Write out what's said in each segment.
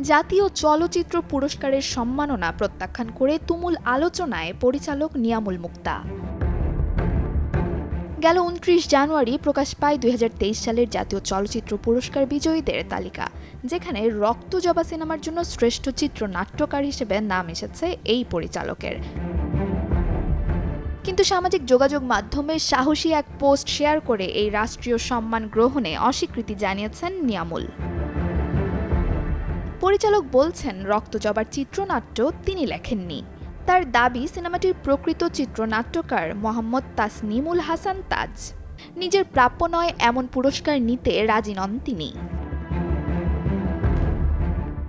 জাতীয় চলচ্চিত্র পুরস্কারের সম্মাননা প্রত্যাখ্যান করে তুমুল আলোচনায় পরিচালক নিয়ামুল মুক্তা। গেল ২৯ জানুয়ারি প্রকাশ পায় ২০২৩ সালের জাতীয় চলচ্চিত্র পুরস্কার বিজয়ীদের তালিকা, যেখানে রক্তজবা সিনেমার জন্য শ্রেষ্ঠ চিত্রনাট্যকার হিসেবে নাম এসেছে এই পরিচালকের। কিন্তু সামাজিক যোগাযোগ মাধ্যমে সাহসী এক পোস্ট শেয়ার করে এই রাষ্ট্রীয় সম্মান গ্রহণে অস্বীকৃতি জানিয়েছেন নিয়ামুল। পরিচালক বলছেন, রক্তজবার চিত্রনাট্য তিনি লেখেননি। তার দাবি, সিনেমাটির প্রকৃত চিত্রনাট্যকার মোহাম্মদ তাসনিমুল হাসান তাজ। নিজের প্রাপ্য নয় এমন পুরস্কার নিতে রাজি নন তিনি।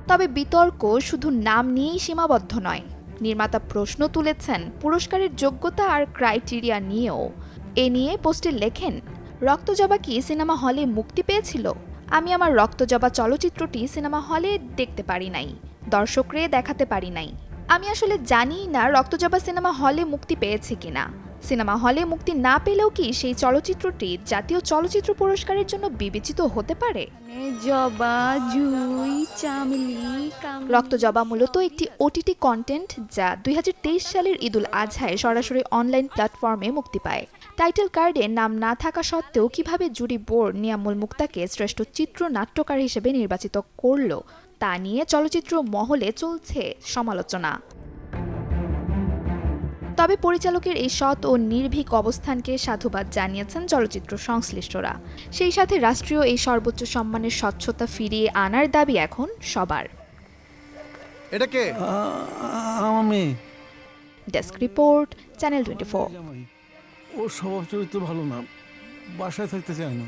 তবে বিতর্ক শুধু নাম নিয়েই সীমাবদ্ধ নয়। নির্মাতা প্রশ্ন তুলেছেন পুরস্কারের যোগ্যতা আর ক্রাইটেরিয়া নিয়েও। এ নিয়ে পোস্টে লেখেন, রক্তজবা কি সিনেমা হলে মুক্তি পেয়েছিল? আমি আমার রক্তজবা চলচ্চিত্রটি সিনেমা হলে দেখতে পারি নাই, দর্শকরে দেখাতে পারি নাই। আমি আসলে জানিই না রক্তজবা সিনেমা হলে মুক্তি পেয়েছে কিনা। সিনেমা হলে মুক্তি না পেলেও কি সেই চলচ্চিত্রটি জাতীয় চলচ্চিত্র পুরস্কারের জন্য বিবেচিত হতে পারে? রক্তজবা মূলত একটি ওটিটি কন্টেন্ট যা ২০২৩ সালের ঈদুল আজহায় সরাসরি অনলাইন প্ল্যাটফর্মে মুক্তি পায়। টাইটেল কার্ডে নাম না থাকা সত্ত্বেও কিভাবে জুরি বোর্ড নিয়ামুল মুক্তাকে শ্রেষ্ঠ চিত্রনাট্যকার হিসেবে নির্বাচিত করল তা নিয়ে চলচ্চিত্র মহলে চলছে সমালোচনা। তবে পরিচালকের এই সৎ ও নির্ভীক অবস্থানকে সাধুবাদ জানিয়েছেন চলচ্চিত্র সংশ্লিষ্টরা। সেই সাথে রাষ্ট্রীয় এই সর্বোচ্চ সম্মানের স্বচ্ছতা ফিরিয়ে আনার দাবি এখন সবার। এটা কে? আমি। Desk report, channel 24। ওর স্বভাব চরিত্র ভালো না, বাসায় থাকতে চায় না।